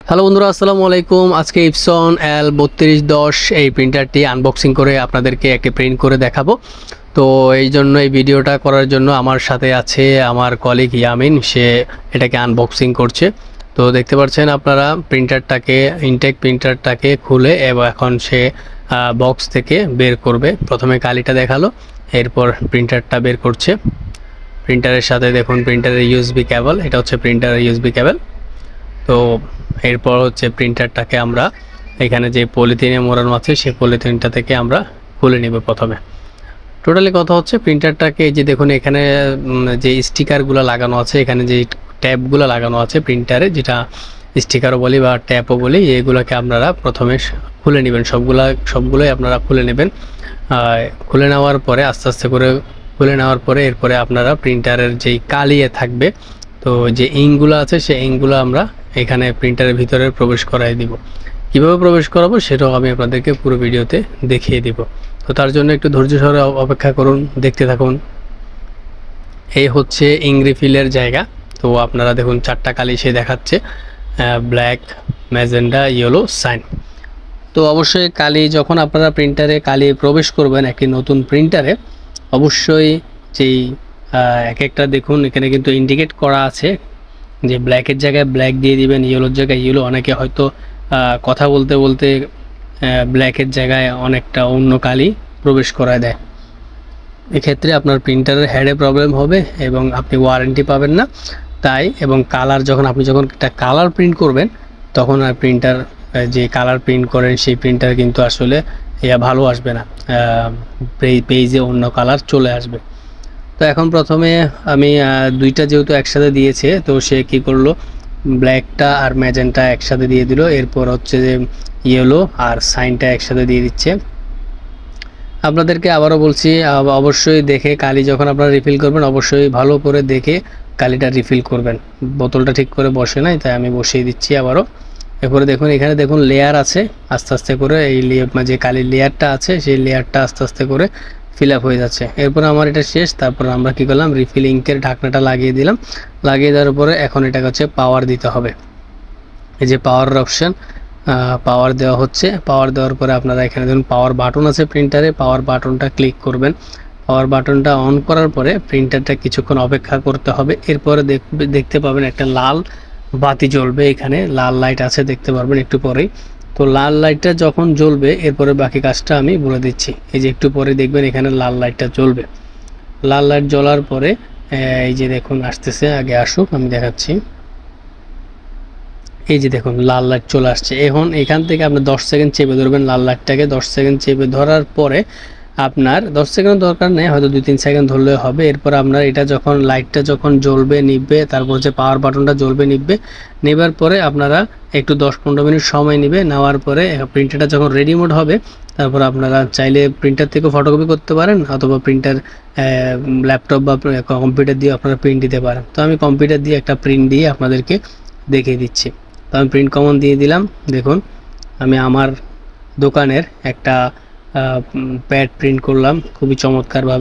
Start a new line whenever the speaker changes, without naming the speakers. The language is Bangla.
হ্যালো বন্ধুরা, আসসালামু আলাইকুম। আজকে EPSON L3210 এই প্রিন্টারটি আনবক্সিং করে আপনাদেরকে একটি প্রিন্ট করে দেখাবো। তো এই জন্য এই ভিডিওটা করার জন্য আমার সাথে আছে আমার কলিগ ইয়ামিন, সে এটাকে আনবক্সিং করছে। তো দেখতে পাচ্ছেন আপনারা প্রিন্টারটাকে, ইনটেক প্রিন্টারটাকে খুলে এবং এখন সে বক্স থেকে বের করবে। প্রথমে কালিটা দেখালো, এরপর প্রিন্টারটা বের করছে। প্রিন্টারের সাথে দেখুন প্রিন্টারের USB কেবল, এটা হচ্ছে প্রিন্টারের USB কেবল। তো এরপর হচ্ছে প্রিন্টারটাকে আমরা এখানে যে পলিথিনে মোড়ানো আছে সেই পলিথিনটা থেকে আমরা খুলে নেব। প্রথমে টোটালি কথা হচ্ছে প্রিন্টারটাকে, এই যে দেখুন এখানে যে স্টিকারগুলো লাগানো আছে, এখানে যে ট্যাপগুলো লাগানো আছে প্রিন্টারে, যেটা স্টিকারও বলি বা ট্যাপও বলি, এগুলোকে আপনারা প্রথমে খুলে নেবেন। সবগুলোই আপনারা খুলে নেবেন। খুলে নেওয়ার পরে আস্তে আস্তে করে খুলে নেওয়ার পরে এরপরে আপনারা প্রিন্টারের যেই কালিয়ে থাকবে, তো যে ইঙ্কগুলো আছে সেই ইঙ্কগুলো আমরা এখানে প্রিন্টারের ভিতরে প্রবেশ করাই দিব। কিভাবে প্রবেশ করাবো সেটাও আমি আপনাদেরকে পুরো ভিডিওতে দেখিয়ে দিব। তো তার জন্য একটু ধৈর্য সহকারে অপেক্ষা করুন, দেখতে থাকুন। এই হচ্ছে ইঙ্ক রিফিলের জায়গা। তো আপনারা দেখুন চারটা কালি সে দেখাচ্ছে, ব্ল্যাক, ম্যাজেন্ডা, ইয়েলো, সাইন। তো অবশ্যই কালি যখন আপনারা প্রিন্টারে কালি প্রবেশ করবেন একটি নতুন প্রিন্টারে, অবশ্যই যেই এক একটা দেখুন এখানে কিন্তু ইন্ডিকেট করা আছে যে ব্ল্যাকের জায়গায় ব্ল্যাক দিয়ে দিবেন, ইয়েলোর জায়গায় ইয়েলো। অনেকে হয়তো কথা বলতে বলতে ব্ল্যাকের জায়গায় অনেকটা অন্য কালি প্রবেশ করায় দেয়। এক্ষেত্রে আপনার প্রিন্টারের হেডে প্রবলেম হবে এবং আপনি ওয়ারেন্টি পাবেন না। তাই এবং কালার যখন একটা কালার প্রিন্ট করবেন, তখন আর প্রিন্টার যে কালার প্রিন্ট করেন সেই প্রিন্টার কিন্তু আসলে ভালো আসবে না, পেজে অন্য কালার চলে আসবে। তো এখন প্রথমে আমি দুইটা যেহেতু একসাথে দিয়েছে, তো সে কি করলো, ব্ল্যাকটা আর ম্যাজেন্টা একসাথে দিয়ে দিল। এরপর হচ্ছে যে ইয়েলো আর সাইনটা একসাথে দিয়ে দিচ্ছে। আপনাদেরকে আবারও বলছি, অবশ্যই দেখে কালি যখন আপনারা রিফিল করবেন, অবশ্যই ভালো করে দেখে কালিটা রিফিল করবেন। বোতলটা ঠিক করে বসে নাই, তাই আমি বসিয়ে দিচ্ছি আবারও। এরপরে দেখুন এখানে দেখুন লেয়ার আছে, আস্তে আস্তে করে এই যে কালির লেয়ারটা আছে সেই লেয়ারটা আস্তে আস্তে করে ফিল আপ হয়ে যাচ্ছে। এরপর আমার এটা শেষ। তারপর আমরা কি করলাম, রিফিল ইঙ্কের ঢাকনাটা লাগিয়ে দিলাম। লাগিয়ে দেওয়ার পরে এখন এটাকে হচ্ছে পাওয়ার দিতে হবে। এই যে পাওয়ার অপশান, পাওয়ার দেওয়া হচ্ছে। পাওয়ার দেওয়ার পরে আপনারা এখানে দেখুন পাওয়ার বাটন আছে প্রিন্টারে, পাওয়ার বাটনটা ক্লিক করবেন। পাওয়ার বাটনটা অন করার পরে প্রিন্টারটা কিছুক্ষণ অপেক্ষা করতে হবে। এরপরে দেখতে পাবেন একটা লাল বাতি জ্বলবে, এখানে লাল লাইট আছে দেখতে পারবেন একটু পরেই। তো লাল লাইটটা যখন জ্বলবে এরপরে বাকি কাজটা আমি বলে দিচ্ছি। এই যে একটু পরে দেখবেন এখানে লাল লাইটটা জ্বলবে। লাল লাইট জ্বলার পরে এই যে দেখুন আসতেছে, আগে আসুক আমি দেখাচ্ছি। এই যে দেখুন লাল লাইট চলে আসছে। এখন এখান থেকে আপনি 10 সেকেন্ড চেপে ধরবেন লাল লাইটটাকে। 10 সেকেন্ড চেপে ধরার পরে আপনার 10 সেকেন্ড দরকার নেই, হয়তো 2-3 সেকেন্ড ধরলে হবে। এরপর আপনার এটা যখন লাইটটা যখন জ্বলবে নিভবে, তারপর হচ্ছে পাওয়ার বাটনটা জ্বলবে নিভবে। নেবার পরে আপনারা একটু 10-15 মিনিট সময় নেবে। নেওয়ার পরে প্রিন্টারটা যখন রেডি মোড হবে, তারপর আপনারা চাইলে প্রিন্টার থেকে ফটোকপি করতে পারেন, অথবা প্রিন্টার ল্যাপটপ বা কম্পিউটার দিয়ে আপনারা প্রিন্ট দিতে পারেন। তো আমি কম্পিউটার দিয়ে একটা প্রিন্ট দিয়ে আপনাদেরকে দেখিয়ে দিচ্ছি। তো আমি প্রিন্ট কমান্ড দিয়ে দিলাম। দেখুন আমি আমার দোকানের একটা প্যাড প্রিন্ট করলাম খুবই চমৎকারভাবে।